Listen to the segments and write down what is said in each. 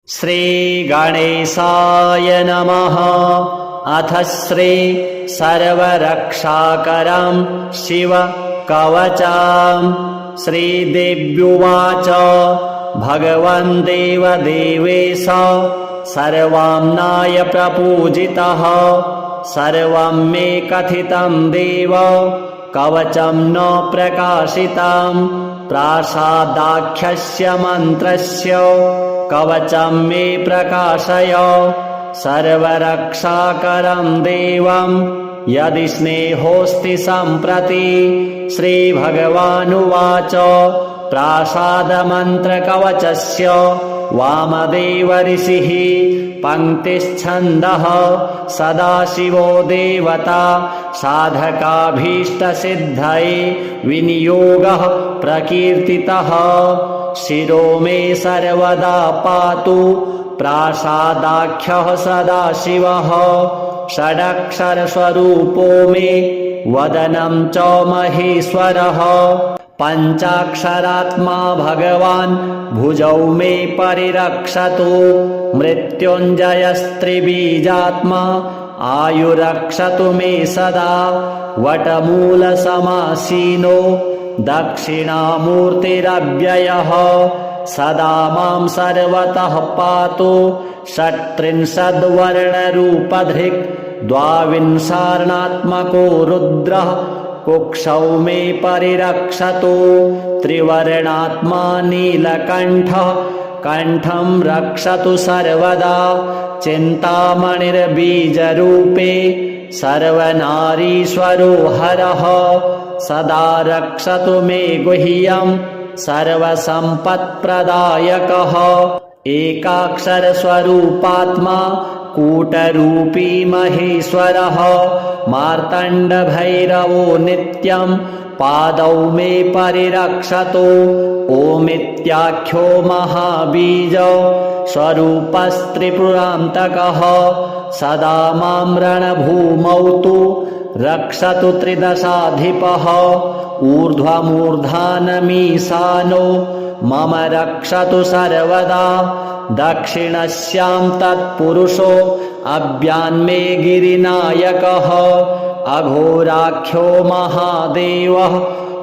श्रीगणेशाय नमः। अथ श्री सर्वरक्षाकरं शिव कवचम्। श्रीदेव्युवाच भगवन् देवदेवेश सर्वाम्नाय प्रपूजितः सर्वं मे कथितं देव कवचं न प्रकाशितं प्रासादाख्यस्य मन्त्रस्य कवचं मे प्रकाशय सर्वरक्षाकरं देवं यदि स्नेहोऽस्ति सम्प्रति। श्रीभगवानुवाच प्रासादमन्त्रकवचस्य वामदेव ऋषिः पङ्क्तिश्छन्दः सदाशिवो देवता साधकाभीष्टसिद्धये विनियोगः प्रकीर्तितः। शिरो मे सर्वदा पातु प्रासादाख्यः सदाशिवः षडक्षरस्वरूपो मे वदनं च महेश्वरः पञ्चाक्षरात्मा भगवान् भुजौ मे परिरक्षतु मृत्युञ्जयस्त्रिबीजात्मा आयुरक्षतु मे सदा वटमूलसमासीनो दक्षिणामूर्तिरव्ययः सदा मां सर्वतः पातु षट्त्रिंशद्वर्णरूपधृक् द्वाविंशार्णात्मको रुद्रः कुक्षौ मे परिरक्षतु त्रिवर्णात्मा नीलकण्ठः कण्ठं रक्षतु सर्वदा चिन्तामणिर्बीजरूपे सर्वनारीश्वरो हरः सदा रक्षतु मे गुह्यं सर्वसम्पत्प्रदायकः एकाक्षरस्वरूपात्मा कूटरूपी महेश्वरः मार्तण्डभैरवो नित्यं पादौ मे परिरक्षतु ओमित्याख्यो महाबीज स्वरूपस्त्रिपुरान्तकः सदा मां रणभूमौ तु रक्षतु त्रिदशाधिपः ऊर्ध्वमूर्धानमीशानो मम रक्षतु सर्वदा दक्षिणस्यां तत्पुरुषो अव्यान्मे गिरिनायकः अघोराख्यो महादेवः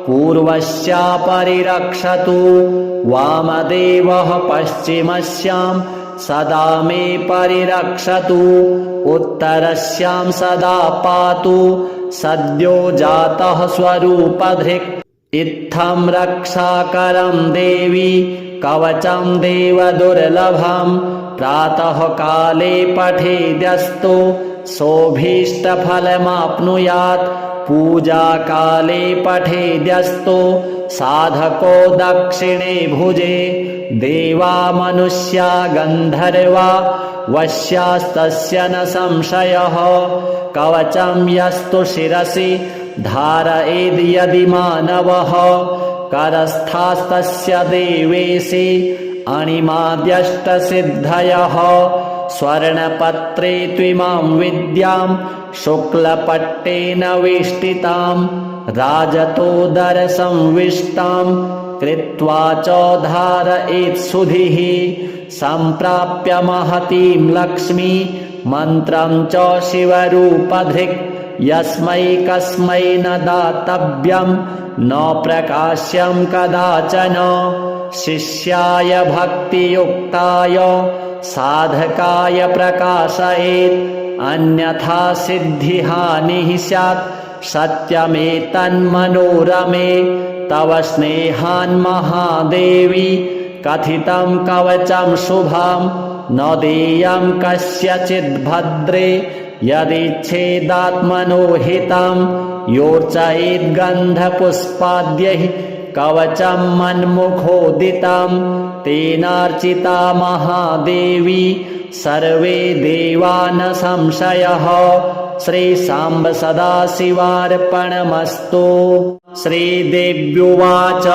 पूर्वस्या परिरक्षतु वामदेवः पश्चिमस्यां सदा मे परिरक्षतु उत्तरस्यां सदा पातु सद्यो जातः स्वरूपधृक् इत्थं रक्षाकरं देवी कवचं देवदुर्लभं प्रातः काले पठेद्यस्तु सोऽभीष्टफलमाप्नुयात् पूजाकाले पठेद्यस्तु साधको दक्षिणे भुजे देवा मनुष्या गन्धर्वा वश्यास्तस्य न संशयः कवचं यस्तु शिरसि धारयेद् यदि मानवः करस्थास्तस्य देवेशि अणिमाद्यष्टसिद्धयः स्वर्णपत्रे त्विमां विद्यां शुक्लपट्टेन वेष्टितां राजतोदरसंविष्टां कृत्वा च धारयेत् सुधिः सम्प्राप्य महतीं लक्ष्मी मन्त्रं च शिवरूपधृक् यस्मै कस्मै न दातव्यं न प्रकाश्यं कदाचन शिष्याय भक्तियुक्ताय साधकाय प्रकाशयेत् अन्यथा सिद्धिहानिः स्यात् सत्यमेतन्मनोरमे तव स्नेहान् महादेवी कथितं कवचं शुभं न देयं कस्यचिद् भद्रे यदिच्छेदात्मनो हितं योर्चयेद्गन्धपुष्पाद्यैः कवचं मन्मुखोदितं तेनार्चिता महादेवी सर्वे देवा न संशयः श्रीसाम्ब सदाशिवार्पणमस्तु। श्रीदेव्युवाच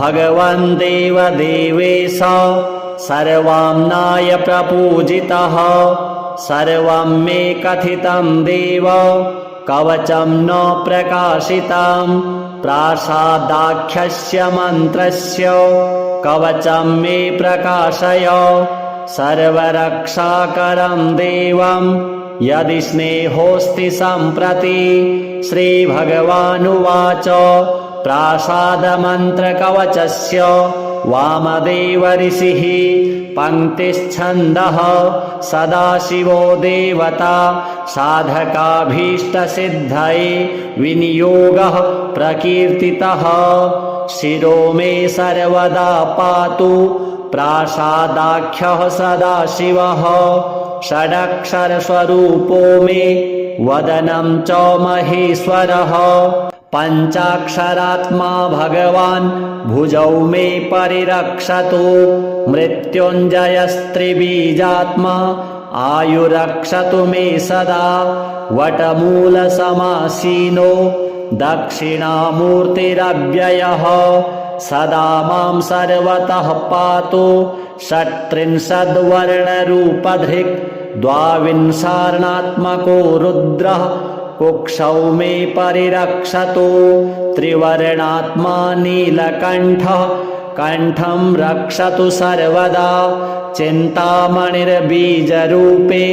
भगवन् देवदेवेश सर्वाम्नाय प्रपूजितः सर्वं मे कथितं देव कवचं न प्रकाशितं प्रासादाख्यस्य मन्त्रस्य कवचं मे प्रकाशय सर्वरक्षाकरं देवं यदि स्नेहोऽस्ति सम्प्रति। श्रीभगवानुवाच प्रासादमन्त्रकवचस्य वामदेव ऋषिः पङ्क्तिश्छन्दः सदाशिवो देवता साधकाभीष्टसिद्धये विनियोगः प्रकीर्तितः। शिरो मे सर्वदा पातु प्रासादाख्यः सदाशिवः षडक्षरस्वरूपो मे वदनं च महेश्वरः। पञ्चाक्षरात्मा भगवान् भुजौ मे परिरक्षतु मृत्युञ्जयस्त्रिबीजात्मा आयुरक्षतु मे सदा। वटमूलसमासीनो दक्षिणामूर्तिरव्ययः सदा मां सर्वतः पातु षट्त्रिंशद्वर्णरूपधृक् द्वाविंशार्णात्मको रुद्रः कुक्षौ मे परिरक्षतु। त्रिवर्णात्मा नीलकण्ठः कण्ठं रक्षतु सर्वदा। चिन्तामणिर्बीजरूपे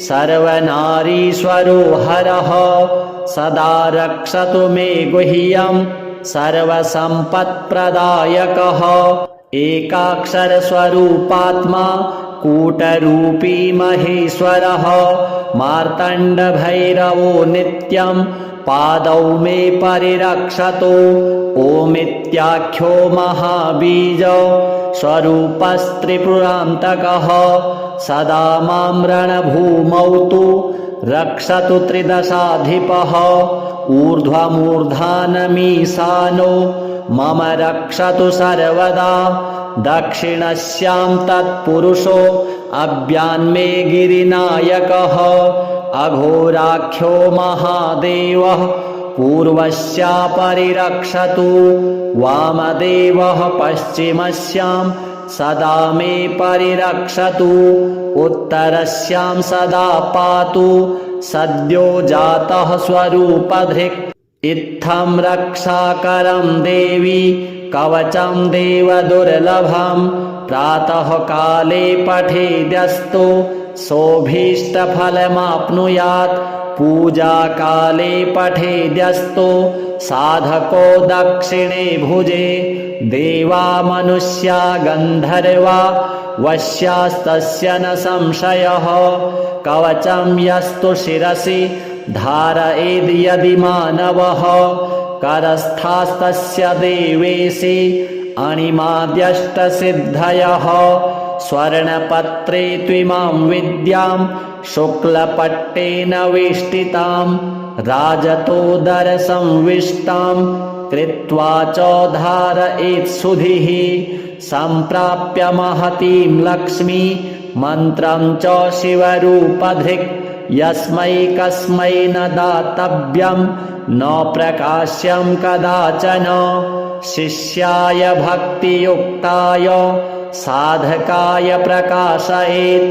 सर्वनारीश्वरो हरः सदा रक्षतु मे गुह्यं सर्वसम्पत्प्रदायकः। एकाक्षरस्वरूपात्मा कूटरूपी महेश्वरः मार्तण्डभैरवो नित्यं पादौ मे परिरक्षतु। ओमित्याख्यो महाबीज स्वरूपस्त्रिपुरान्तकः सदा मां रणभूमौ तु रक्षतु त्रिदशाधिपः। ऊर्ध्वमूर्धानमीशानो मम रक्षतु सर्वदा। दक्षिणस्यां तत्पुरुषो अव्यान्मे गिरिनायकः अघोराख्यो महादेवः पूर्वस्या परिरक्षतु। वामदेवः पश्चिमस्यां सदा मे परिरक्षतु। उत्तरस्यां सदा पातु सद्यो जातः स्वरूपधृक्। इत्थं रक्षाकरं देवी कवचं देवदुर्लभं प्रातः काले पठेद्यस्तु सोऽभीष्टफलमाप्नुयात्। पूजाकाले पठेद्यस्तु साधको दक्षिणे भुजे। देवा मनुष्या गन्धर्वा वश्यास्तस्य न संशयः। कवचं यस्तु शिरसि धारयेद् यदि मानवः करस्थास्तस्य देवेशि अणिमाद्यष्टसिद्धयः। स्वर्णपत्रे त्विमां विद्यां शुक्लपट्टेन वेष्टितां राजतोदरसंविष्टां कृत्वा च धारयेत् सुधिः। सम्प्राप्य महतीं लक्ष्मी मन्त्रं च शिवरूपधृक्। यस्मै कस्मै न दातव्यं न प्रकाश्यं कदाचन। शिष्याय भक्तियुक्ताय साधकाय प्रकाशयेत्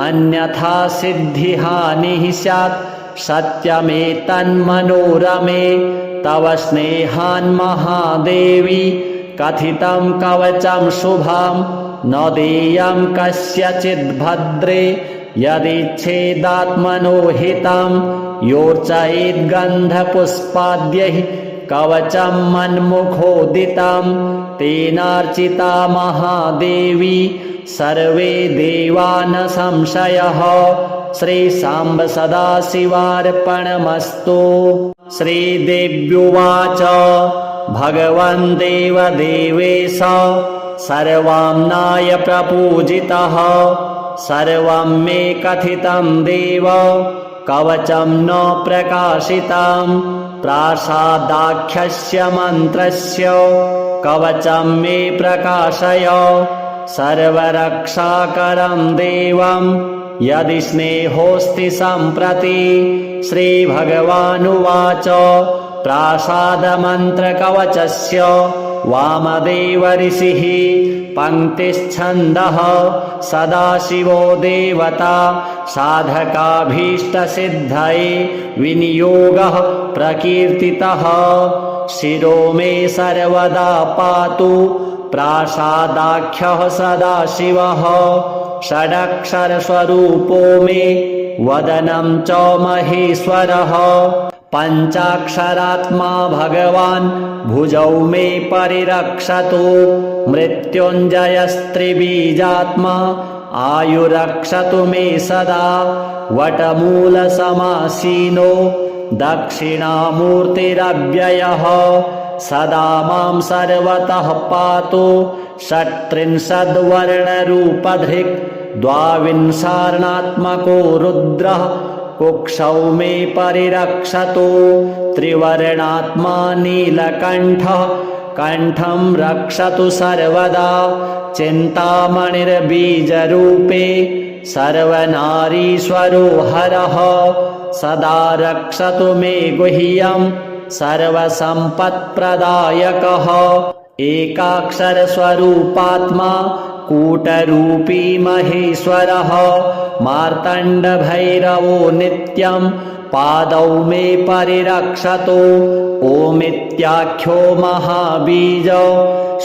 अन्यथा सिद्धिहानिः स्यात्। सत्यमेतन्मनोरमे तव स्नेहान् महादेवी कथितं कवचं शुभं न देयं कस्यचिद् भद्रे। यदिच्छेदात्मनो हितं योर्चयेद्गन्धपुष्पाद्यैः कवचं मन्मुखोदितं तेनार्चिता महादेवी सर्वे देवा न संशयः। श्रीसाम्ब सदाशिवार्पणमस्तु। श्रीदेव्युवाच भगवन् देवदेवेश सर्वाम्नाय प्रपूजितः सर्वं मे कथितं देव कवचं न प्रकाशितं। प्रासादाख्यस्य मन्त्रस्य कवचं मे प्रकाशय। सर्वरक्षाकरं देवं यदि स्नेहोऽस्ति सम्प्रति। श्रीभगवानुवाच प्रासादमन्त्रकवचस्य वामदेव ऋषिः पङ्क्तिश्छन्दः सदाशिवो देवता साधकाभीष्टसिद्धये विनियोगः प्रकीर्तितः। शिरो मे सर्वदा पातु प्रासादाख्यः सदाशिवः षडक्षरस्वरूपो मे वदनं च महेश्वरः पञ्चाक्षरात्मा भगवान् भुजौ मे परिरक्षतु मृत्युञ्जयस्त्रिबीजात्मा आयुरक्षतु मे सदा वटमूलसमासीनो दक्षिणामूर्तिरव्ययः सदा मां सर्वतः पातु षट्त्रिंशद्वर्णरूपधृक् द्वाविंशार्णात्मको रुद्रः कुक्षौ मे परिरक्षतु त्रिवर्णात्मा नीलकण्ठः कण्ठं रक्षतु सर्वदा चिन्तामणिर्बीजरूपे सर्वनारीश्वरो हरः सदा रक्षतु मे गुह्यं सर्वसम्पत्प्रदायकः एकाक्षरस्वरूपात्मा कूटरूपी महेश्वरः मार्तण्डभैरवो नित्यं पादौ मे परिरक्षतु ओमित्याख्यो महाबीज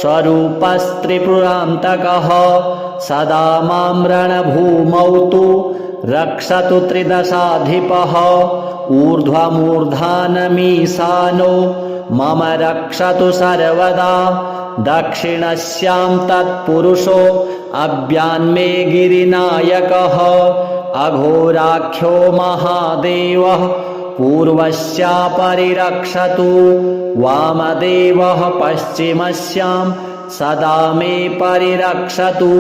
स्वरूपस्त्रिपुरान्तकः सदा मां रणभूमौ तु रक्षतु त्रिदशाधिपः ऊर्ध्वमूर्धानमीशानो मम रक्षतु सर्वदा दक्षिणस्यां तत्पुरुषो अव्यान्मे गिरिनायकः अघोराख्यो महादेवः पूर्वस्या परिरक्षतु वामदेवः पश्चिमस्यां सदा मे परिरक्षतु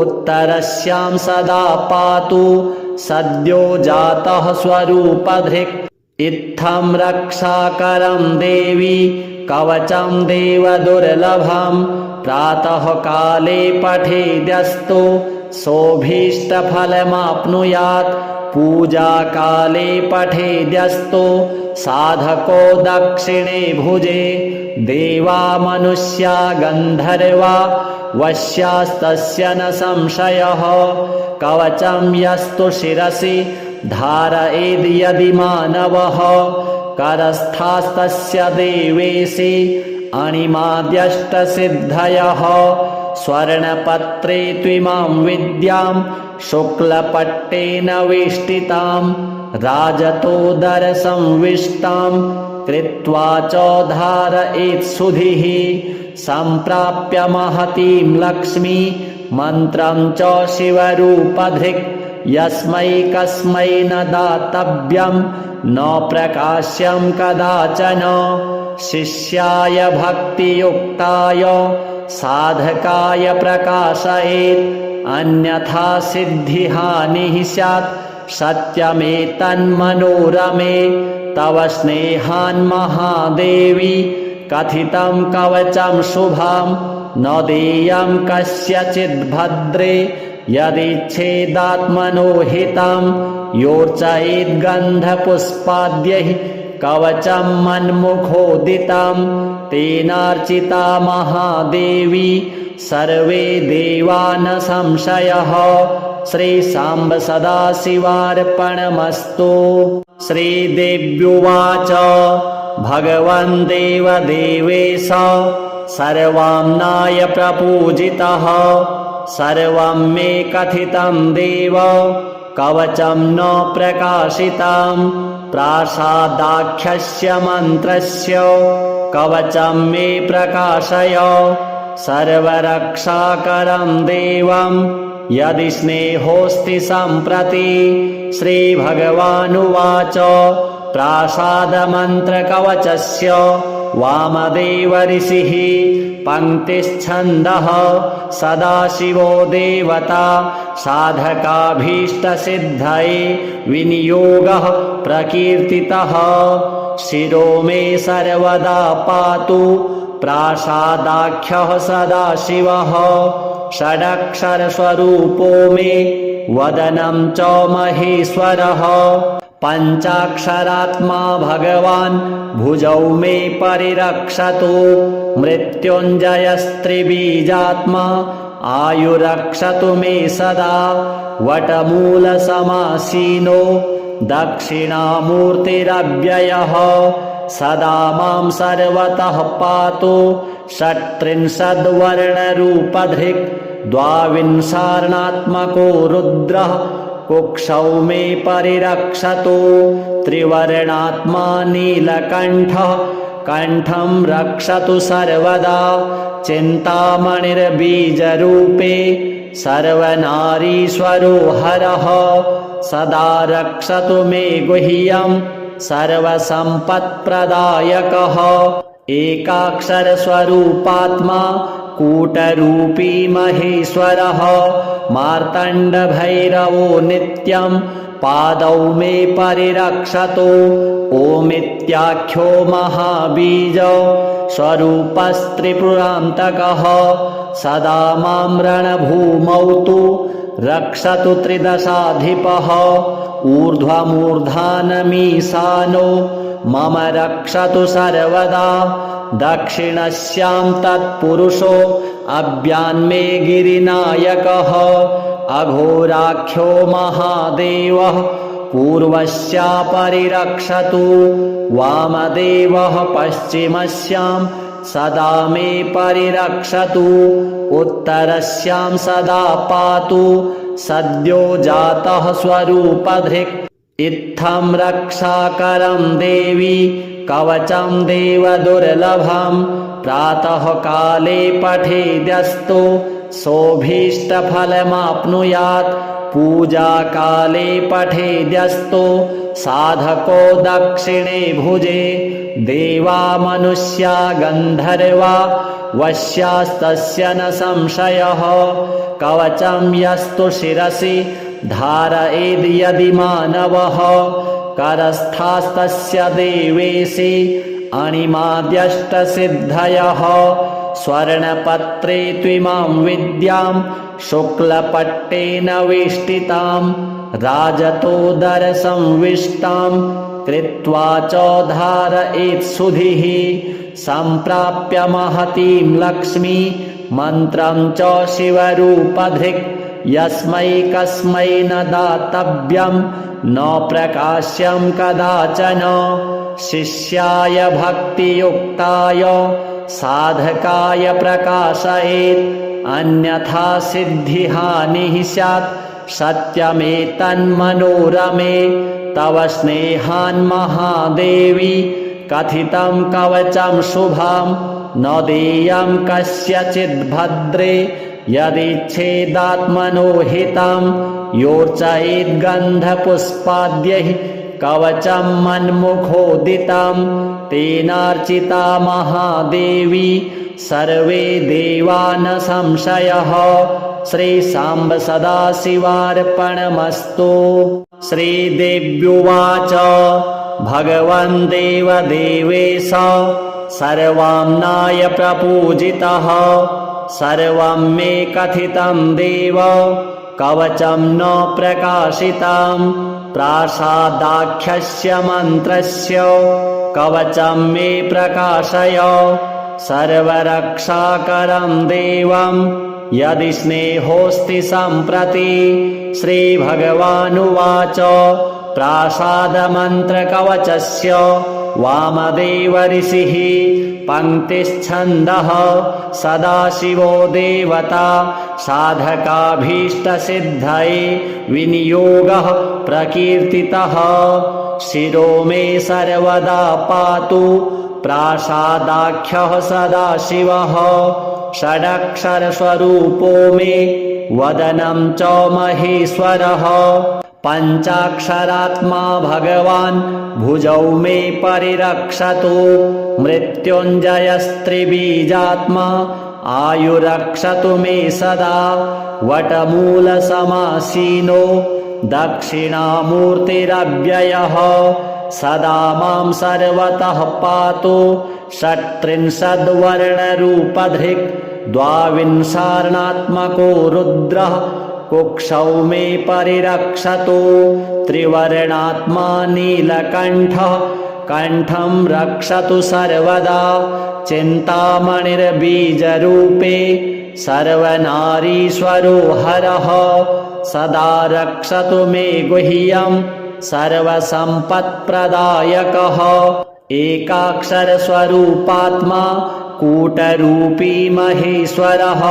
उत्तरस्यां सदा पातु सद्यो जातः स्वरूपधृक् इत्थं रक्षाकरं देवी कवचं देवदुर्लभं प्रातः काले पठेद्यस्तु सोऽभीष्टफलमाप्नुयात् पूजाकाले पठेद्यस्तु साधको दक्षिणे भुजे देवा मनुष्या गन्धर्वा वश्यास्तस्य न संशयः कवचं यस्तु शिरसि धारयेद् यदि मानवः करस्थास्तस्य देवेशि अणिमाद्यष्टसिद्धयः स्वर्णपत्रे त्विमां विद्यां शुक्लपट्टेन वेष्टितां राजतोदरसंविष्टां कृत्वा च धारयेत् सुधिः सम्प्राप्य महतीं लक्ष्मी मन्त्रं च शिवरूपधृक् यस्मै कस्मै न दातव्यं न प्रकाश्यं कदाचन शिष्याय भक्तियुक्ताय साधकाय प्रकाशयेत् अन्यथा सिद्धिहानिः स्यात् सत्यमेतन्मनोरमे तव स्नेहान् महादेवी कथितं कवचं शुभं न देयं कस्यचिद् भद्रे यदिच्छेदात्मनो हितं योर्चयेद्गन्धपुष्पाद्यैः कवचं मन्मुखोदितं तेनार्चिता महादेवी सर्वे देवा न संशयः श्रीसाम्ब सदाशिवार्पणमस्तु। श्रीदेव्युवाच भगवन् देवदेवेश सर्वाम्नाय प्रपूजितः सर्वं मे कथितं देव कवचं न प्रकाशितं प्रासादाख्यस्य मन्त्रस्य कवचं मे प्रकाशय सर्वरक्षाकरं देवं यदि स्नेहोऽस्ति सम्प्रति। श्रीभगवानुवाच प्रासादमन्त्रकवचस्य वामदेव ऋषिः पङ्क्तिश्छन्दः सदाशिवो देवता साधकाभीष्टसिद्धये विनियोगः प्रकीर्तितः शिरो मे सर्वदा पातु प्रासादाख्यः सदाशिवः षडक्षरस्वरूपो मे वदनं च महेश्वरः पञ्चाक्षरात्मा भगवान् भुजौ मे परिरक्षतु मृत्युञ्जयस्त्रिबीजात्मा आयुरक्षतु मे सदा वटमूलसमासीनो दक्षिणामूर्तिरव्ययः सदा मां सर्वतः पातु षट्त्रिंशद्वर्णरूपधृक् द्वाविंशार्णात्मको रुद्रः कुक्षौ मे परिरक्षतु त्रिवर्णात्मा नीलकण्ठः कण्ठं रक्षतु सर्वदा चिन्तामणिर्बीजरूपे सर्वनारीश्वरो हरः सदा रक्षतु मे गुह्यं सर्वसम्पत्प्रदायकः एकाक्षरस्वरूपात्मा कूटरूपी महेश्वरः मार्तण्डभैरवो नित्यं पादौ मे परिरक्षतु ओमित्याख्यो महाबीज स्वरूपस्त्रिपुरान्तकः सदा मां रणभूमौ तु रक्षतु त्रिदशाधिपः ऊर्ध्वमूर्धानमीशानो मम रक्षतु सर्वदा दक्षिणस्यां तत्पुरुषो अव्यान्मे गिरिनायकः अघोराख्यो महादेवः पूर्वस्या परिरक्षतु वामदेवः पश्चिमस्यां सदा मे परिरक्षतु उत्तरस्यां सदा पातु सद्यो जातः स्वरूपधृक् इत्थं रक्षाकरं देवी कवचं देवदुर्लभं प्रातः काले पठेद्यस्तु सोऽभीष्टफलमाप्नुयात् पूजाकाले पठेद्यस्तु साधको दक्षिणे भुजे देवा मनुष्या गन्धर्वा वश्यास्तस्य न संशयः कवचं यस्तु शिरसि धारयेद् यदि मानवः करस्थास्तस्य देवेशि अणिमाद्यष्टसिद्धयः स्वर्णपत्रे त्विमां विद्यां शुक्लपट्टेन वेष्टितां राजतोदरसंविष्टां कृत्वा च धारयेत् सुधिः सम्प्राप्य महतीं लक्ष्मी मन्त्रं च शिवरूपधृक् यस्मै कस्मै न दातव्यं न प्रकाश्यं कदाचन शिष्याय भक्तियुक्ताय साधकाय प्रकाशयेत् अन्यथा सिद्धिहानिः स्यात् सत्यमेतन्मनोरमे तव स्नेहान् महादेवी कथितं कवचं शुभं न देयं कस्यचिद् भद्रे यदिच्छेदात्मनो हितं योर्चयेद्गन्धपुष्पाद्यैः कवचं मन्मुखोदितं तेनार्चिता महादेवी सर्वे देवा न संशयः श्रीसाम्ब सदाशिवार्पणमस्तु। श्रीदेव्युवाच भगवन् देवदेवेश सर्वाम्नाय प्रपूजितः सर्वं मे कथितं देव कवचं न प्रकाशितं प्रासादाख्यस्य मन्त्रस्य कवचं मे प्रकाशय सर्वरक्षाकरं देवं यदि स्नेहोऽस्ति सम्प्रति। श्रीभगवानुवाच प्रासादमन्त्रकवचस्य वामदेव ऋषिः पङ्क्तिश्छन्दः सदाशिवो देवता साधकाभीष्टसिद्धये विनियोगः प्रकीर्तितः शिरो मे सर्वदा पातु प्रासादाख्यः सदाशिवः षडक्षरस्वरूपो मे वदनं च महेश्वरः पञ्चाक्षरात्मा भगवान् भुजौ मे परिरक्षतु मृत्युञ्जयस्त्रिबीजात्मा आयुरक्षतु मे सदा वटमूलसमासीनो दक्षिणामूर्तिरव्ययः सदा मां सर्वतः पातु षट्त्रिंशद्वर्णरूपधृक् द्वाविंशार्णात्मको रुद्रः कुक्षौ मे परिरक्षतु त्रिवर्णात्मा नीलकण्ठः कण्ठं रक्षतु सर्वदा चिन्तामणिर्बीजरूपे सर्वनारीश्वरो हरः सदा रक्षतु मे गुह्यं सर्वसम्पत्प्रदायकः एकाक्षरस्वरूपात्मा कूटरूपी महेश्वरः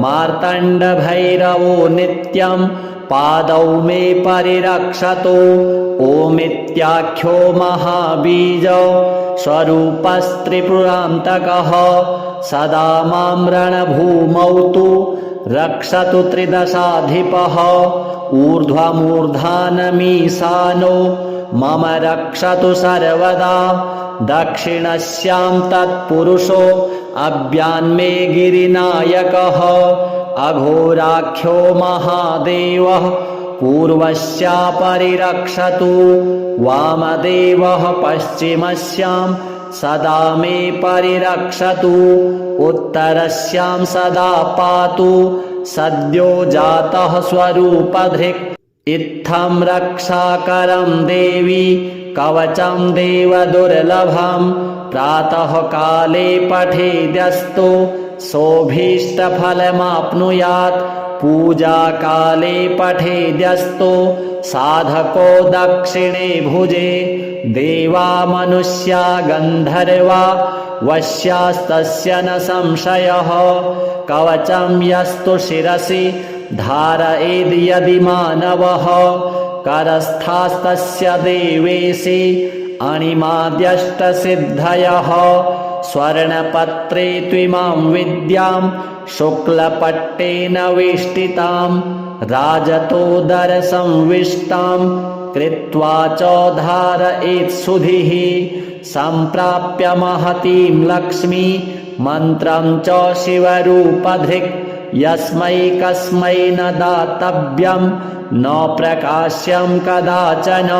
मार्तण्डभैरवो नित्यं पादौ मे परिरक्षतु ओमित्याख्यो महाबीज स्वरूपस्त्रिपुरान्तकः सदा मां रणभूमौ तु रक्षतु त्रिदशाधिपः ऊर्ध्वमूर्धानमीशानो मम रक्षतु सर्वदा दक्षिणस्यां तत्पुरुषो अव्यान्मे गिरिनायकः अघोराख्यो महादेवः पूर्वस्या परिरक्षतु वामदेवः पश्चिमस्यां सदा मे परिरक्षतु उत्तरस्यां सदा पातु सद्यो जातः स्वरूपधृक् इत्थं रक्षाकरं देवी कवचं देवदुर्लभं प्रातः काले पठेद्यस्तु सोऽभीष्टफलमाप्नुयात् पूजाकाले पठेद्यस्तु साधको दक्षिणे भुजे देवा मनुष्या गन्धर्वा वश्यास्तस्य न संशयः कवचं यस्तु शिरसि धारयेद् यदि मानवः करस्थास्तस्य देवेशि अणिमाद्यष्टसिद्धयः स्वर्णपत्रे त्विमां विद्यां शुक्लपट्टेन वेष्टितां राजतोदरसंविष्टां कृत्वा च धारयेत् सुधिः सम्प्राप्य महतीं लक्ष्मी मन्त्रं च शिवरूपधृक् यस्मै कस्मै न दातव्यं न प्रकाश्यं कदाचन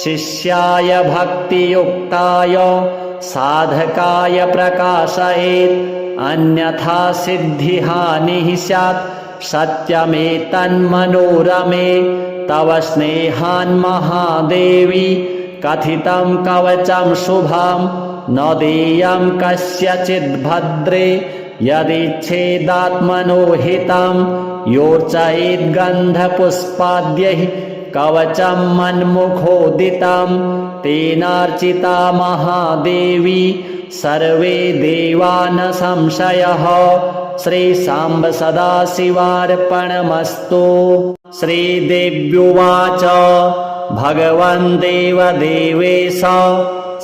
शिष्याय भक्तियुक्ताय साधकाय प्रकाशयेत् अन्यथा सिद्धिहानिः स्यात् सत्यमेतन्मनोरमे तव स्नेहान् महादेवी कथितं कवचं शुभं न देयं कस्यचिद् भद्रे यदिच्छेदात्मनो हितं योर्चयेद्गन्धपुष्पाद्यैः कवचं मन्मुखोदितं तेनार्चिता महादेवी सर्वे देवा न संशयः श्रीसाम्ब सदाशिवार्पणमस्तु। श्रीदेव्युवाच भगवन् देवदेवेश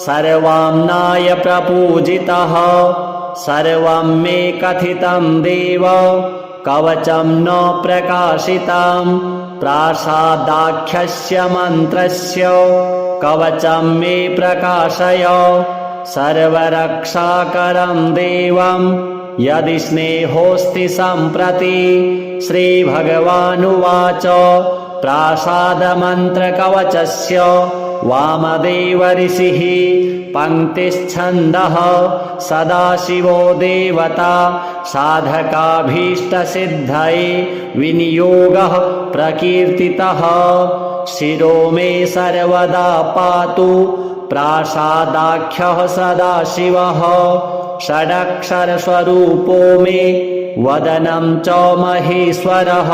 सर्वाम्नाय प्रपूजितः सर्वं मे कथितं देव कवचं न प्रकाशितं प्रासादाख्यस्य मन्त्रस्य कवचं मे प्रकाशय सर्वरक्षाकरं देवं यदि स्नेहोऽस्ति सम्प्रति। श्रीभगवानुवाच प्रासादमन्त्रकवचस्य वामदेव ऋषिः पङ्क्तिश्छन्दः सदाशिवो देवता साधकाभीष्टसिद्धये विनियोगः प्रकीर्तितः शिरो मे सर्वदा पातु प्रासादाख्यः सदाशिवः षडक्षरस्वरूपो मे वदनं च महेश्वरः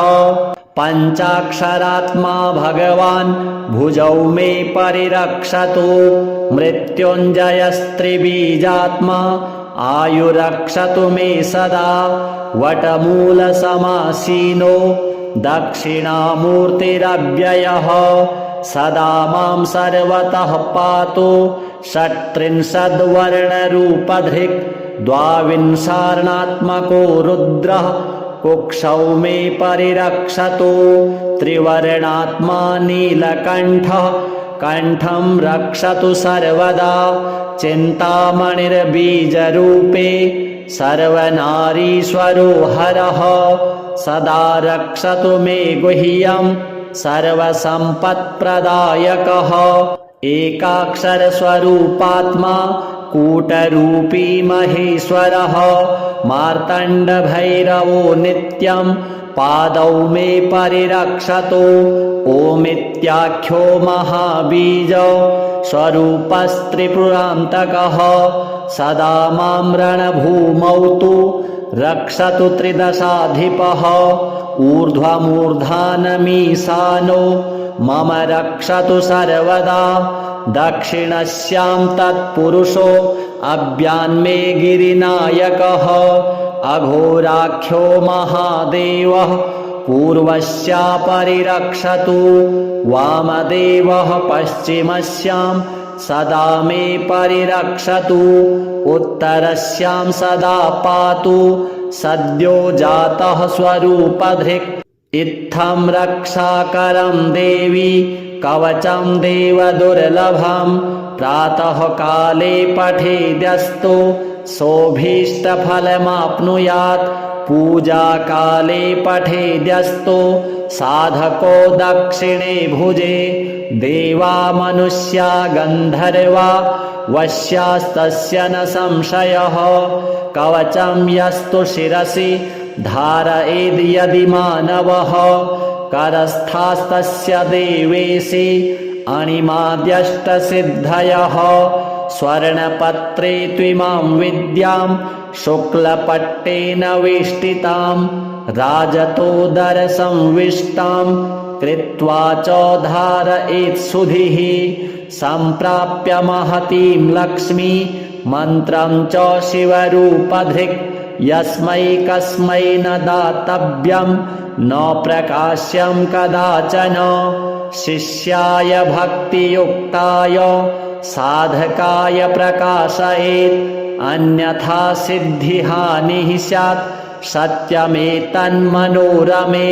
पञ्चाक्षरात्मा भगवान् भुजौ मे परिरक्षतु मृत्युञ्जयस्त्रिबीजात्मा आयुरक्षतु मे सदा वटमूलसमासीनो दक्षिणामूर्तिरव्ययः सदा मां सर्वतः पातु षट्त्रिंशद्वर्णरूपधृक् द्वाविंशार्णात्मको रुद्रः कुक्षौ मे परिरक्षतु त्रिवर्णात्मा नीलकण्ठः कण्ठं रक्षतु सर्वदा चिन्तामणिर्बीजरूपे सर्वनारीश्वरो हरः सदा रक्षतु मे गुह्यं सर्वसम्पत्प्रदायकः एकाक्षरस्वरूपात्मा कूटरूपी महेश्वरः मार्तण्डभैरवो नित्यं पादौ मे परिरक्षतु ओमित्याख्यो महाबीज स्वरूपस्त्रिपुरान्तकः सदा मां रणभूमौ तु रक्षतु त्रिदशाधिपः ऊर्ध्वमूर्धानमीशानो मम रक्षतु सर्वदा दक्षिणस्यां तत्पुरुषो अव्यान्मे गिरिनायकः अघोराख्यो महादेवः पूर्वस्या परिरक्षतु वामदेवः पश्चिमस्यां सदा मे परिरक्षतु उत्तरस्यां सदा पातु सद्यो जातः स्वरूपधृक् इत्थं रक्षाकरं देवी कवचं देवदुर्लभं प्रातः काले पठेद्यस्तु सोऽभीष्टफलमाप्नुयात् पूजाकाले पठेद्यस्तु साधको दक्षिणे भुजे देवा मनुष्या गन्धर्वा वश्यास्तस्य न संशयः कवचं यस्तु शिरसि धारयेद् यदि मानवः करस्थास्तस्य देवेशि अणिमाद्यष्टसिद्धयः स्वर्णपत्रे त्विमां विद्यां शुक्लपट्टेन वेष्टितां राजतोदरसंविष्टां कृत्वा च धारयेत् सुधिः सम्प्राप्य महतीं लक्ष्मी मन्त्रं च शिवरूपधृक् यस्मै कस्मै न दातव्यं न प्रकाश्यं कदाचन शिष्याय भक्तियुक्ताय साधकाय प्रकाशयेत् अन्यथा सिद्धिहानिः स्यात् सत्यमेतन्मनोरमे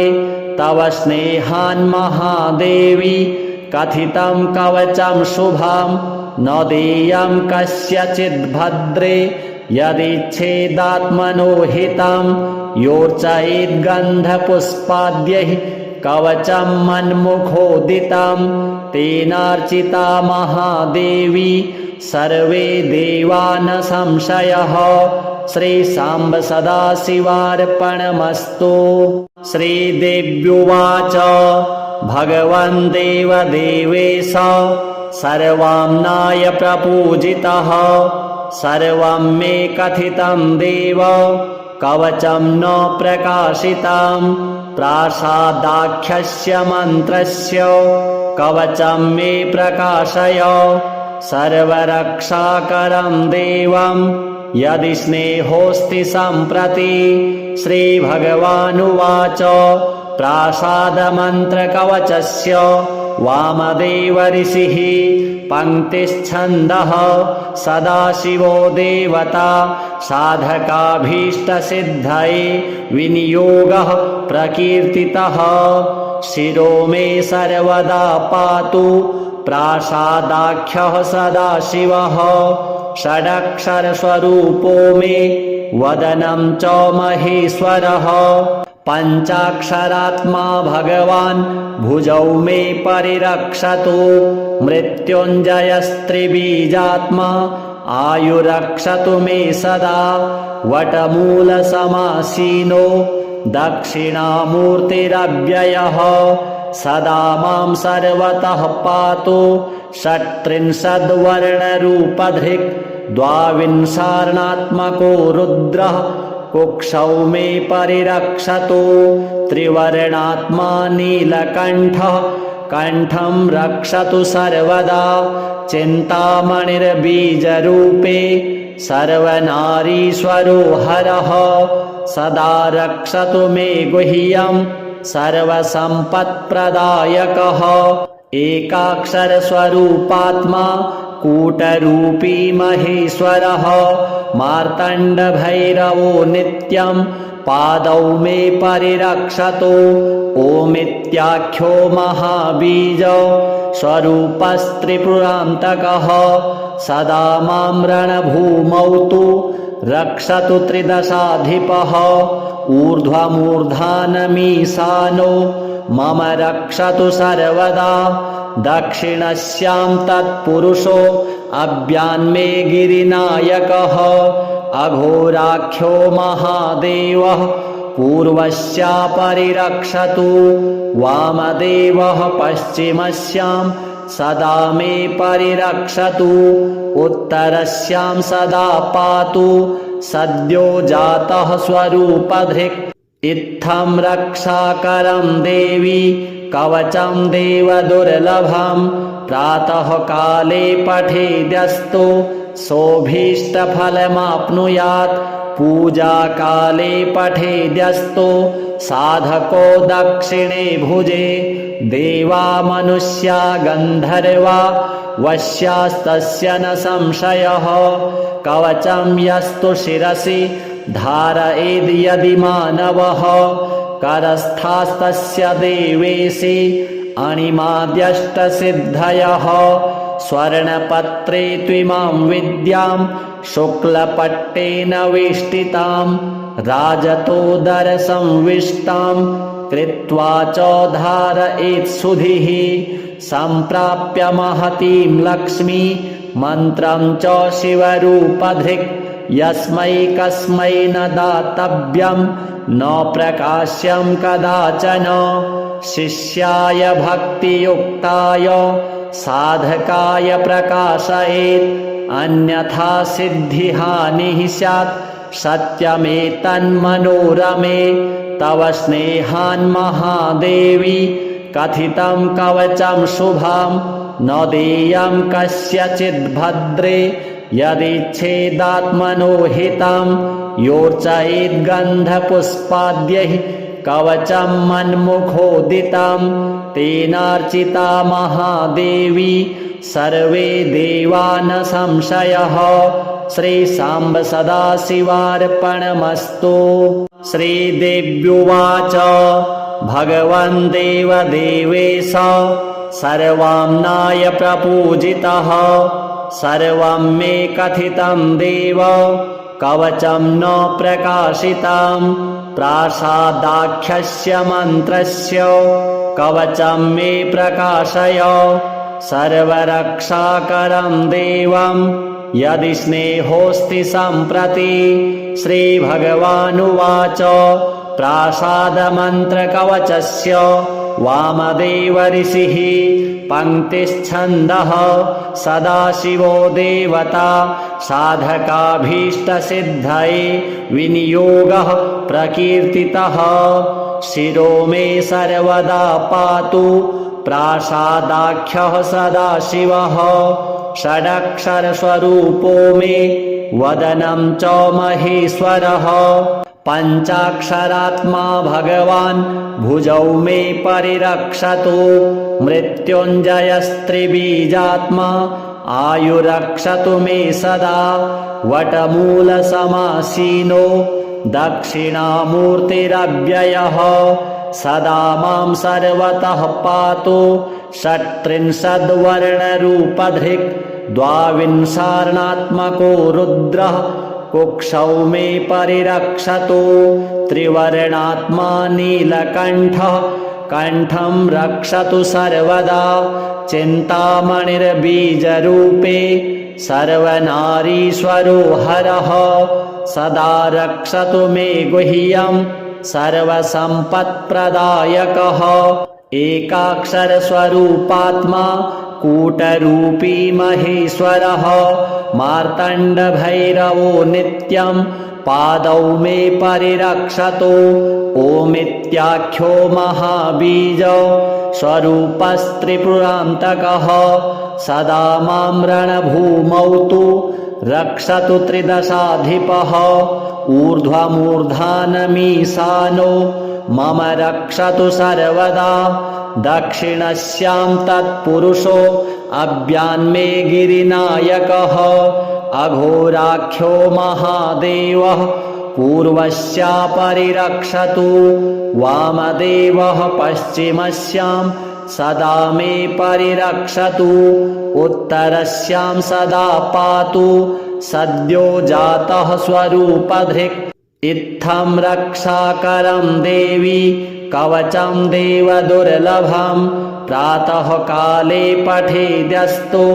तव स्नेहान् महादेवी कथितं कवचं शुभं न देयं कस्यचिद् भद्रे यदिच्छेदात्मनो हितं योर्चयेद्गन्धपुष्पाद्यैः कवचं मन्मुखोदितं तेनार्चिता महादेवी सर्वे देवा न संशयः श्रीसाम्ब सदाशिवार्पणमस्तु। श्रीदेव्युवाच भगवन् देवदेवेश सर्वाम्नाय प्रपूजितः सर्वं मे कथितं देव कवचं न प्रकाशितं प्रासादाख्यस्य मन्त्रस्य कवचं मे प्रकाशय सर्वरक्षाकरं देवं यदि स्नेहोऽस्ति सम्प्रति। श्रीभगवानुवाच प्रासादमन्त्रकवचस्य वामदेव ऋषिः पङ्क्तिश्छन्दः सदाशिवो देवता साधकाभीष्टसिद्धये विनियोगः प्रकीर्तितः शिरो मे सर्वदा पातु प्रासादाख्यः सदाशिवः षडक्षरस्वरूपो मे वदनं च महेश्वरः पञ्चाक्षरात्मा भगवान् भुजौ मे परिरक्षतु मृत्युञ्जयस्त्रिबीजात्मा आयुरक्षतु मे सदा वटमूलसमासीनो दक्षिणामूर्तिरव्ययः सदा मां सर्वतः पातु षट्त्रिंशद्वर्णरूपधृक् द्वाविंशार्णात्मको रुद्रः कुक्षौ मे परिरक्षतु त्रिवर्णात्मा नीलकण्ठः कण्ठं रक्षतु सर्वदा चिन्तामणिर्बीजरूपे सर्वनारीश्वरो हरः सदा रक्षतु मे गुह्यं सर्वसम्पत्प्रदायकः एकाक्षरस्वरूपात्मा कूटरूपी महेश्वरः मार्तण्डभैरवो नित्यं पादौ मे परिरक्षतु ओमित्याख्यो महाबीज स्वरूपस्त्रिपुरान्तकः सदा मां रणभूमौ तु रक्षतु त्रिदशाधिपः ऊर्ध्वमूर्धानमीशानो मम रक्षतु सर्वदा दक्षिणस्यां तत्पुरुषो अव्यान्मे गिरिनायकः अघोराख्यो महादेवः पूर्वस्या परिरक्षतु वामदेवः पश्चिमस्यां सदा मे परिरक्षतु उत्तरस्यां सदा पातु सद्यो जातः स्वरूपधृक् इत्थं रक्षाकरं देवी कवचं देवदुर्लभं प्रातः काले पठेद्यस्तु सोऽभीष्टफलमाप्नुयात् पूजाकाले पठेद्यस्तु साधको दक्षिणे भुजे देवा मनुष्या गन्धर्वा वश्यास्तस्य न संशयः कवचं यस्तु शिरसि धारयेद् यदि मानवः करस्थास्तस्य देवेशि अणिमाद्यष्टसिद्धयः स्वर्णपत्रे त्विमां विद्यां शुक्लपट्टेन वेष्टितां राजतोदरसंविष्टां कृत्वा च धारयेत्सुधिः सम्प्राप्य महतीं लक्ष्मी मन्त्रं च शिवरूपधृक् यस्मै कस्मै न दातव्यं न प्रकाश्यं कदाचन शिष्याय भक्तियुक्ताय साधकाय प्रकाशयेत् अन्यथा सिद्धिहानिः स्यात् सत्यमेतन्मनोरमे तव स्नेहान् महादेवी कथितं कवचं शुभं न देयं कस्यचिद् भद्रे यदिच्छेदात्मनो हितं योर्चयेद्गन्धपुष्पाद्यैः कवचं मन्मुखोदितं तेनार्चिता महादेवी सर्वे देवा न संशयः श्रीसाम्ब सदाशिवार्पणमस्तु। श्रीदेव्युवाच भगवन् देवदेवेश सर्वाम्नाय प्रपूजितः सर्वं मे कथितं देव कवचं न प्रकाशितं प्रासादाख्यस्य मन्त्रस्य कवचं मे प्रकाशय सर्वरक्षाकरं देवं यदि स्नेहोऽस्ति सम्प्रति। श्रीभगवानुवाच प्रासादमन्त्रकवचस्य वामदेव ऋषिः पङ्क्तिश्छन्दः सदाशिवो देवता साधकाभीष्टसिद्धये विनियोगः प्रकीर्तितः शिरो मे सर्वदा पातु प्रासादाख्यः सदाशिवः षडक्षरस्वरूपो मे वदनं च महेश्वरः पञ्चाक्षरात्मा भगवान् भुजौ मे परिरक्षतु मृत्युञ्जयस्त्रिबीजात्मा आयुरक्षतु मे सदा वटमूलसमासीनो दक्षिणामूर्तिरव्ययः सदा मां सर्वतः पातु षट्त्रिंशद्वर्णरूपधृक् द्वाविंशार्णात्मको रुद्रः कुक्षौ मे परिरक्षतु त्रिवर्णात्मा नीलकण्ठः कण्ठं रक्षतु सर्वदा चिन्तामणिर्बीजरूपे सर्वनारीश्वरो हरः सदा रक्षतु मे गुह्यं सर्वसम्पत्प्रदायकः एकाक्षरस्वरूपात्मा कूटरूपी महेश्वरः मार्तण्डभैरवो नित्यं पादौ मे परिरक्षतु ओमित्याख्यो महाबीज स्वरूपस्त्रिपुरान्तकः सदा मां रणभूमौ तु रक्षतु त्रिदशाधिपः ऊर्ध्वमूर्धानमीशानो मम रक्षतु सर्वदा दक्षिणस्यां तत्पुरुषो अव्यान्मे गिरिनायकः अघोराख्यो महादेवः पूर्वस्या परिरक्षतु वामदेवः पश्चिमस्यां सदा मे परिरक्षतु उत्तरस्यां सदा पातु सद्यो जातः स्वरूपधृक् इत्थं रक्षाकरं देवी कवचं देवदुर्लभं प्रातः काले पठेद्यस्तु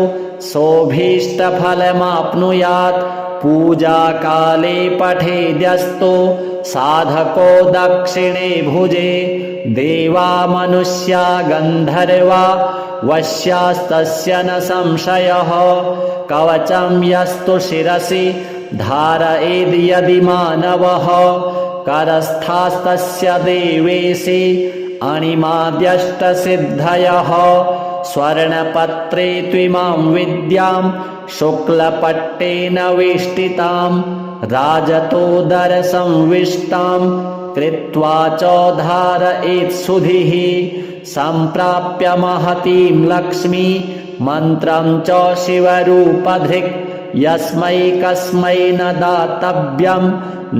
सोऽभीष्टफलमाप्नुयात् पूजाकाले पठेद्यस्तु साधको दक्षिणे भुजे देवा मनुष्या गन्धर्वा वश्यास्तस्य न संशयः कवचं यस्तु शिरसि धारयेद् यदि मानवः करस्थास्तस्य देवेशे अणिमाद्यष्टसिद्धयः स्वर्णपत्रे त्विमां विद्यां शुक्लपट्टेन वेष्टितां राजतोदरसंविष्टां कृत्वा चोद्धारयेत्सुधिः सम्प्राप्य महतीं लक्ष्मी मन्त्रं च शिवरूपधृक् यस्मै कस्मै न दातव्यं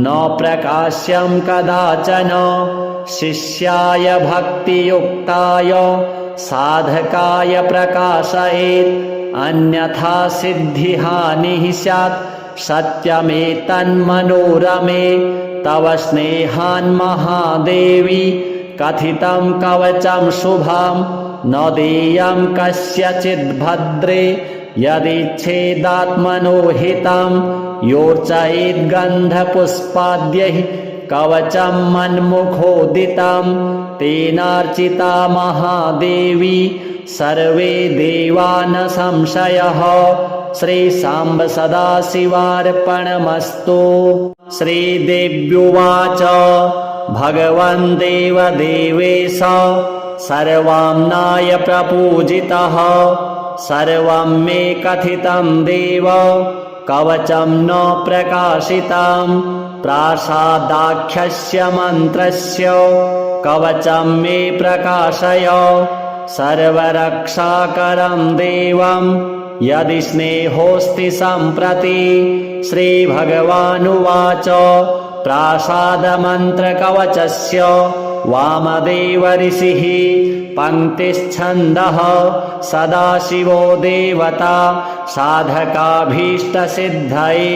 न प्रकाश्यं कदाचन शिष्याय भक्तियुक्ताय साधकाय प्रकाशयेत् अन्यथा सिद्धिहानिः स्यात् सत्यमेतन्मनोरमे तव स्नेहान् महादेवी कथितं कवचं शुभं न देयं कस्यचिद् भद्रे यदिच्छेदात्मनो हितं योर्चयेद्गन्धपुष्पाद्यैः कवचं मन्मुखोदितं तेनार्चिता महादेवी सर्वे देवा न संशयः श्रीसाम्ब सदाशिवार्पणमस्तु। श्रीदेव्युवाच भगवन् देवदेवेश सर्वाम्नाय प्रपूजितः सर्वं मे कथितं देव कवचं न प्रकाशितं प्रासादाख्यस्य मन्त्रस्य कवचं मे प्रकाशय सर्वरक्षाकरं देवं यदि स्नेहोऽस्ति सम्प्रति। श्रीभगवानुवाच प्रासादमन्त्रकवचस्य वामदेव ऋषिः पङ्क्तिश्छन्दः सदाशिवो देवता साधकाभीष्टसिद्धये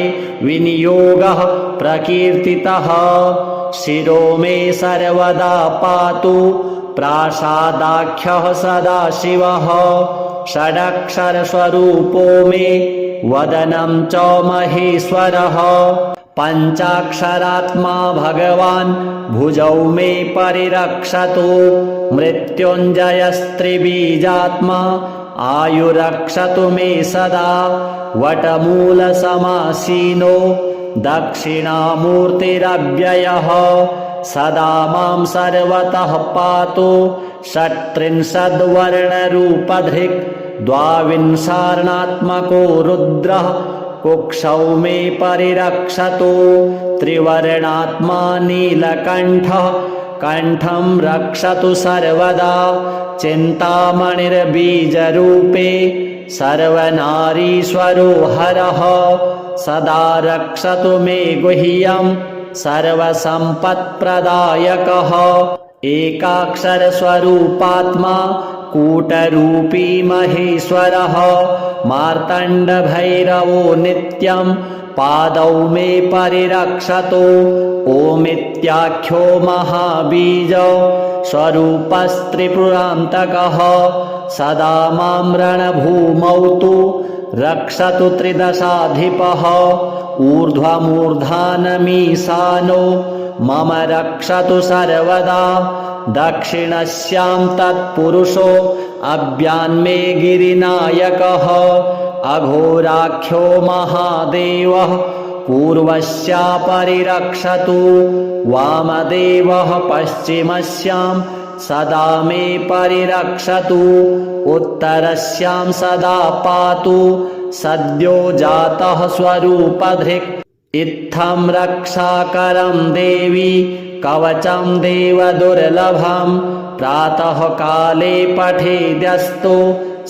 विनियोगः प्रकीर्तितः शिरो मे सर्वदा पातु प्रासादाख्यः सदाशिवः षडक्षरस्वरूपो मे वदनं च महेश्वरः पञ्चाक्षरात्मा भगवान् भुजौ मे परिरक्षतु मृत्युञ्जयस्त्रिबीजात्मा आयुरक्षतु मे सदा वटमूलसमासीनो दक्षिणामूर्तिरव्ययः सदा मां सर्वतः पातु षट्त्रिंशद्वर्णरूपधृक् द्वाविंशार्णात्मको रुद्रः कुक्षौ मे परिरक्षतु त्रिवर्णात्मा नीलकण्ठः कण्ठं रक्षतु सर्वदा चिन्तामणिर्बीजरूपे सर्वनारीश्वरो हरः सदा रक्षतु मे गुह्यं सर्वसम्पत्प्रदायकः एकाक्षरस्वरूपात्मा कूटरूपी महेश्वरः मार्तण्डभैरवो नित्यं पादौ मे परिरक्षतु ओमित्याख्यो महाबीज स्वरूपस्त्रिपुरान्तकः सदा मां रणभूमौ तु रक्षतु त्रिदशाधिपः ऊर्ध्वमूर्धानमीशानो मम रक्षतु सर्वदा दक्षिणस्यां तत्पुरुषो अव्यान्मे गिरिनायकः अघोराख्यो महादेवः पूर्वस्या परिरक्षतु वामदेवः पश्चिमस्यां सदा मे परिरक्षतु उत्तरस्यां सदा पातु सद्यो जातः स्वरूपधृक् इत्थं रक्षाकरं देवी कवचं देवदुर्लभं प्रातः काले पठेद्यस्तु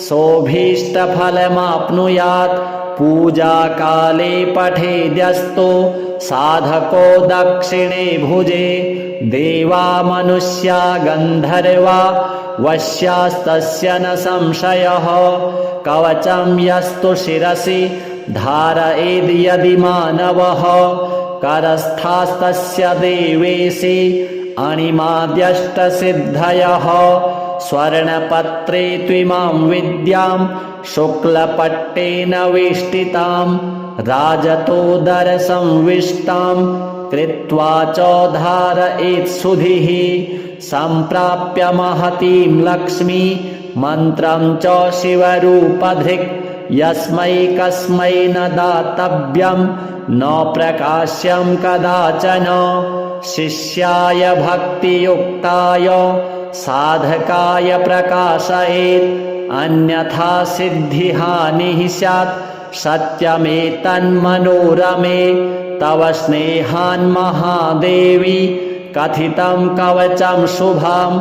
सोऽभीष्टफलमाप्नुयात् पूजाकाले पठेद्यस्तु साधको दक्षिणे भुजे देवा मनुष्या गन्धर्वा वश्यास्तस्य न संशयः कवचं यस्तु शिरसि धारयेद् यदि मानवः करस्थास्तस्य देवेशे अणिमाद्यष्टसिद्धयः स्वर्णपत्रे त्विमां विद्यां शुक्लपट्टेन वेष्टितां राजतोदरसंविष्टां कृत्वा चोद्धारयेत्सुधिः सम्प्राप्य महतीं लक्ष्मी मन्त्रं च शिवरूपधृक् यस्मै कस्मै न दातव्यं न प्रकाश्यं कदाचन शिष्याय भक्तियुक्ताय साधकाय प्रकाशयेत् अन्यथा सिद्धिहानिः स्यात् सत्यमेतन्मनोरमे तव स्नेहान्महादेवी कथितं कवचं शुभं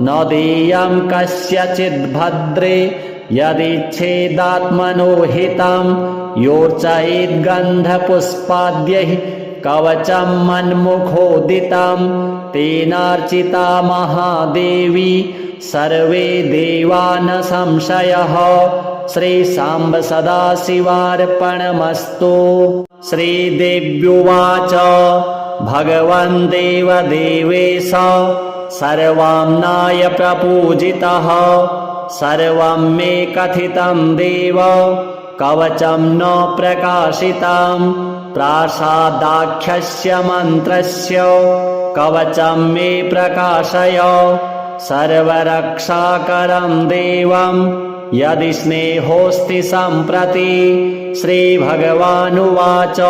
न देयं कस्यचिद्भद्रे यदिच्छेदात्मनो हितं योर्चयेद्गन्धपुष्पाद्यैः कवचं मन्मुखोदितं तेनार्चिता महादेवी सर्वे देवा न संशयः। श्रीसाम्ब सदाशिवार्पणमस्तु। श्रीदेव्युवाच भगवन् देवदेवेश सर्वाम्नाय प्रपूजितः सर्वं मे कथितं देव कवचं न प्रकाशितं प्रासादाख्यस्य मन्त्रस्य कवचं मे प्रकाशय सर्वरक्षाकरं देवं यदि स्नेहोऽस्ति सम्प्रति। श्रीभगवानुवाच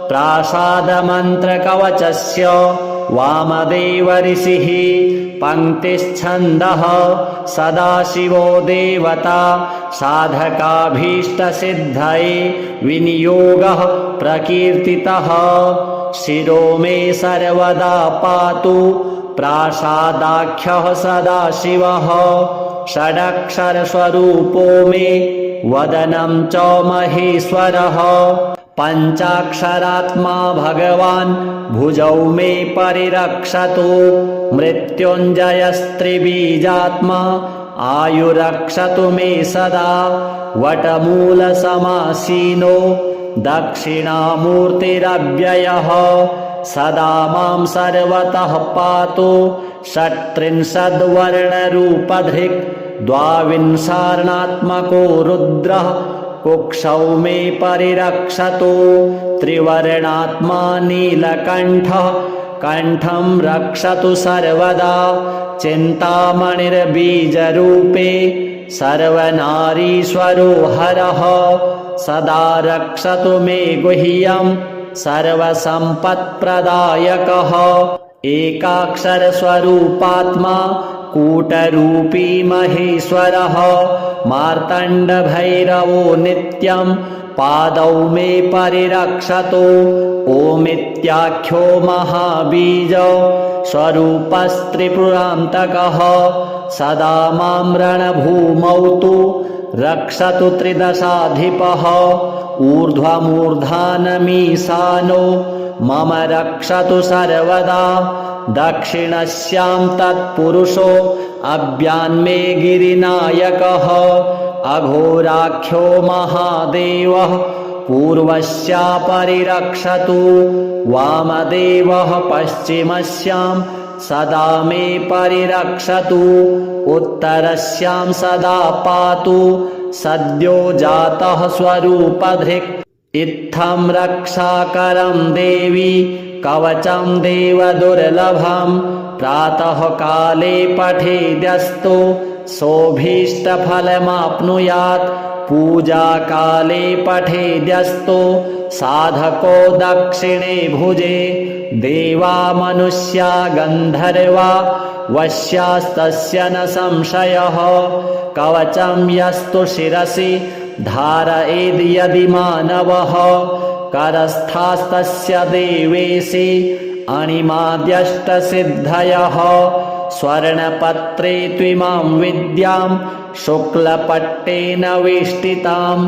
प्रासादमन्त्रकवचस्य वामदेव ऋषिः पङ्क्तिश्छन्दः सदाशिवो देवता साधकाभीष्टसिद्धये विनियोगः प्रकीर्तितः शिरो मे सर्वदा पातु प्रासादाख्यः सदाशिवः षडक्षरस्वरूपो मे वदनं च महेश्वरः पञ्चाक्षरात्मा भगवान् भुजौ मे परिरक्षतु मृत्युञ्जयस्त्रिबीजात्मा आयुरक्षतु मे सदा वटमूलसमासीनो दक्षिणामूर्तिरव्ययः सदा मां सर्वतः पातु षट्त्रिंशद्वर्णरूपधृक् द्वाविंशार्णात्मको रुद्रः कुक्षौ मे परिरक्षतु त्रिवर्णात्मा नीलकण्ठः कण्ठं रक्षतु सर्वदा चिन्तामणिर्बीजरूपे सर्वनारीश्वरो हरः सदा रक्षतु मे गुह्यं सर्वसम्पत्प्रदायकः एकाक्षरस्वरूपात्मा कूटरूपी महेश्वरः मार्तण्डभैरवो नित्यं पादौ मे परिरक्षतु ओमित्याख्यो महाबीज स्वरूपस्त्रिपुरान्तकः सदा मां रणभूमौ तु रक्षतु त्रिदशाधिपः ऊर्ध्वमूर्धानमीशानो मम रक्षतु सर्वदा दक्षिणस्यां तत्पुरुषो अव्यान्मे गिरिनायकः अघोराख्यो महादेवः पूर्वस्या परिरक्षतु वामदेवः पश्चिमस्यां सदा मे परिरक्षतु उत्तरस्यां सदा पातु सद्यो जातः स्वरूपधृक् इत्थं रक्षाकरं देवी कवचं देवदुर्लभं प्रातः काले पठेद्यस्तु सोऽभीष्टफलमाप्नुयात् पूजाकाले पठेद्यस्तु साधको दक्षिणे भुजे देवा मनुष्या गन्धर्वा वश्यास्तस्य न संशयः कवचं यस्तु शिरसि धारयेद् यदि मानवः करस्थास्तस्य देवेशि अणिमाद्यष्टसिद्धयः स्वर्णपत्रे त्विमां विद्यां शुक्लपट्टेन वेष्टितां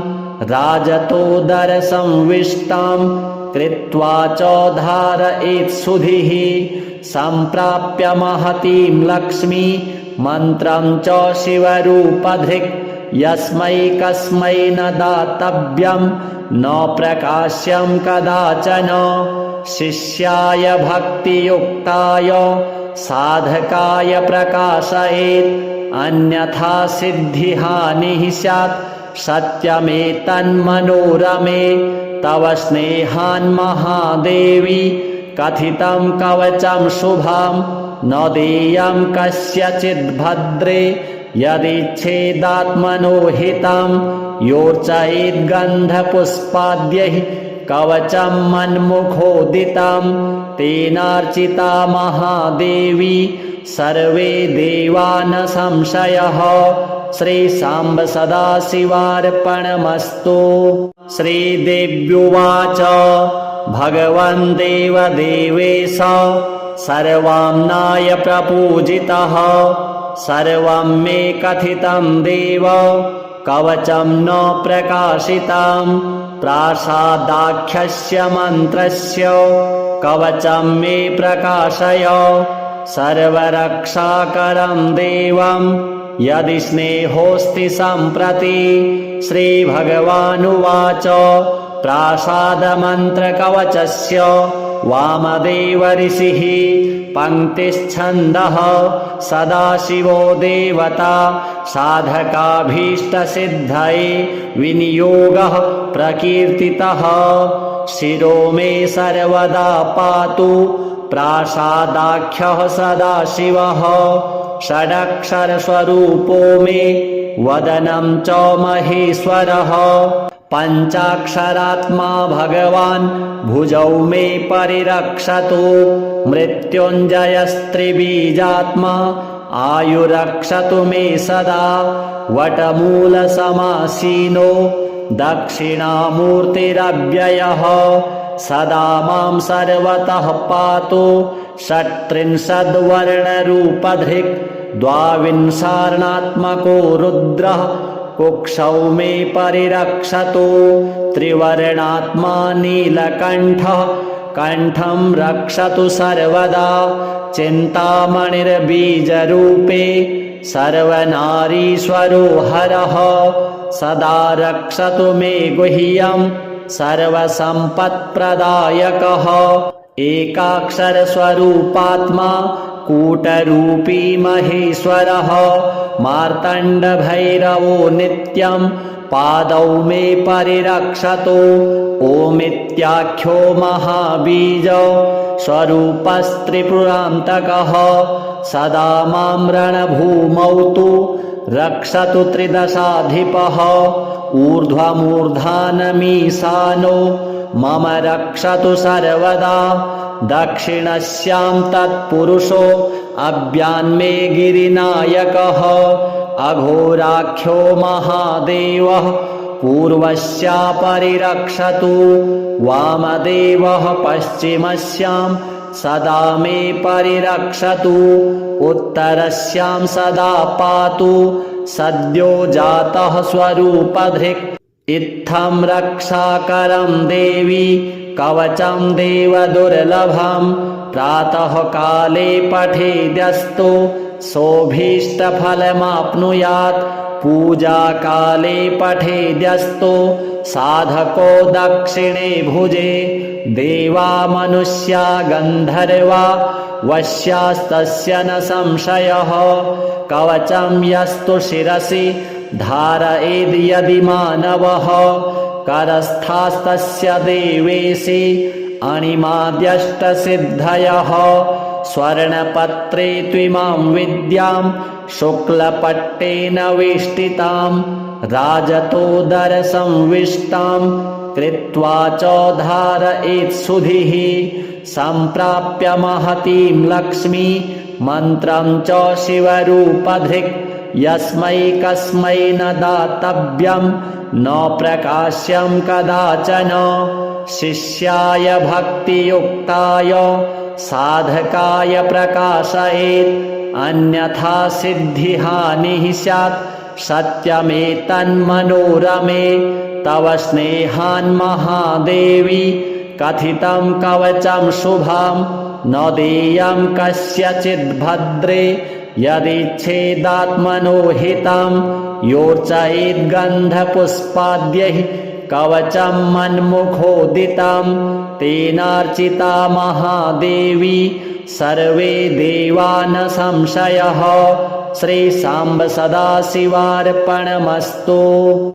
राजतोदरसंविष्टां कृत्वा च धारयेत्सुधिः सम्प्राप्य महतीं लक्ष्मी मन्त्रं च शिवरूपधृक् यस्मै कस्मै न दातव्यं न प्रकाश्यं कदाचन शिष्याय भक्तियुक्ताय साधकाय प्रकाशयेत् अन्यथा सिद्धिहानिः स्यात् सत्यमेतन्मनोरमे तव स्नेहान्महादेवी कथितं कवचं शुभं न देयं कस्यचिद्भद्रे यदिच्छेदात्मनो हितं योर्चयेद्गन्धपुष्पाद्यैः कवचं मन्मुखोदितं तेनार्चिता महादेवी सर्वे देवा न संशयः। श्रीसाम्ब सदाशिवार्पणमस्तु। श्रीदेव्युवाच भगवन् देवदेवेश सर्वाम्नाय प्रपूजितः सर्वं मे कथितं देव कवचं न प्रकाशितं प्रासादाख्यस्य मन्त्रस्य कवचं मे प्रकाशय सर्वरक्षाकरं देवं यदि स्नेहोऽस्ति सम्प्रति। श्रीभगवानुवाच प्रासादमन्त्रकवचस्य वामदेव ऋषिः पङ्क्तिश्छन्दः सदाशिवो देवता साधकाभीष्टसिद्धये विनियोगः प्रकीर्तितः। शिरो मे सर्वदा पातु प्रासादाख्यः सदाशिवः षडक्षरस्वरूपो मे वदनं च महेश्वरः। पञ्चाक्षरात्मा भगवान् भुजौ मे परिरक्षतु मृत्युञ्जयस्त्रिबीजात्मा आयुरक्षतु मे सदा। वटमूलसमासीनो दक्षिणामूर्तिरव्ययः सदा मां सर्वतः पातु षट्त्रिंशद्वर्णरूपधृक् द्वाविंशार्णात्मको रुद्रः कुक्षौ मे परिरक्षतु। त्रिवर्णात्मा नीलकण्ठः कण्ठं रक्षतु सर्वदा। चिन्तामणिर्बीजरूपे सर्वनारीश्वरो हरः सदा रक्षतु मे गुह्यं सर्वसम्पत्प्रदायकः। एकाक्षरस्वरूपात्मा कूटरूपी महेश्वरः मार्तण्डभैरवो नित्यं पादौ मे परिरक्षतु। ओमित्याख्यो महाबीज स्वरूपस्त्रिपुरान्तकः सदा मां रणभूमौ तु रक्षतु त्रिदशाधिपः। ऊर्ध्वमूर्धानमीशानो मम रक्षतु सर्वदा। दक्षिणस्यां तत्पुरुषो अव्यान्मे गिरिनायकः अघोराख्यो महादेवः पूर्वस्या परिरक्षतु। वामदेवः पश्चिमस्यां सदा मे परिरक्षतु। उत्तरस्यां सदा पातु सद्यो जातः स्वरूपधृक्। इत्थं रक्षाकरं देवी कवचं देवदुर्लभं प्रातः काले पठेद्यस्तु सोऽभीष्टफलमाप्नुयात्। पूजाकाले पठेद्यस्तु साधको दक्षिणे भुजे। देवा मनुष्या गन्धर्वा वश्यास्तस्य न संशयः। कवचं यस्तु शिरसि धारयेद् यदि मानवः करस्थास्तस्य देवेशि अणिमाद्यष्टसिद्धयः। स्वर्णपत्रे त्विमां विद्यां शुक्लपट्टेन वेष्टितां राजतोदरसंविष्टां कृत्वा च धारयेत् सुधिः। सम्प्राप्य महतीं लक्ष्मी मन्त्रं च शिवरूपधृक्। यस्मै कस्मै न दातव्यं न प्रकाश्यं कदाचन। शिष्याय भक्तियुक्ताय साधकाय प्रकाशयेत् अन्यथा सिद्धिहानिः स्यात्। सत्यमेतन्मनोरमे तव स्नेहान् महादेवी कथितं कवचं शुभं न देयं कस्यचिद् भद्रे। यदिच्छेदात्मनो हितं योर्चयेद्गन्धपुष्पाद्यैः कवचं मन्मुखोदितं तेनार्चिता महादेवी सर्वे देवा न संशयः। श्रीसाम्ब सदाशिवार्पणमस्तु।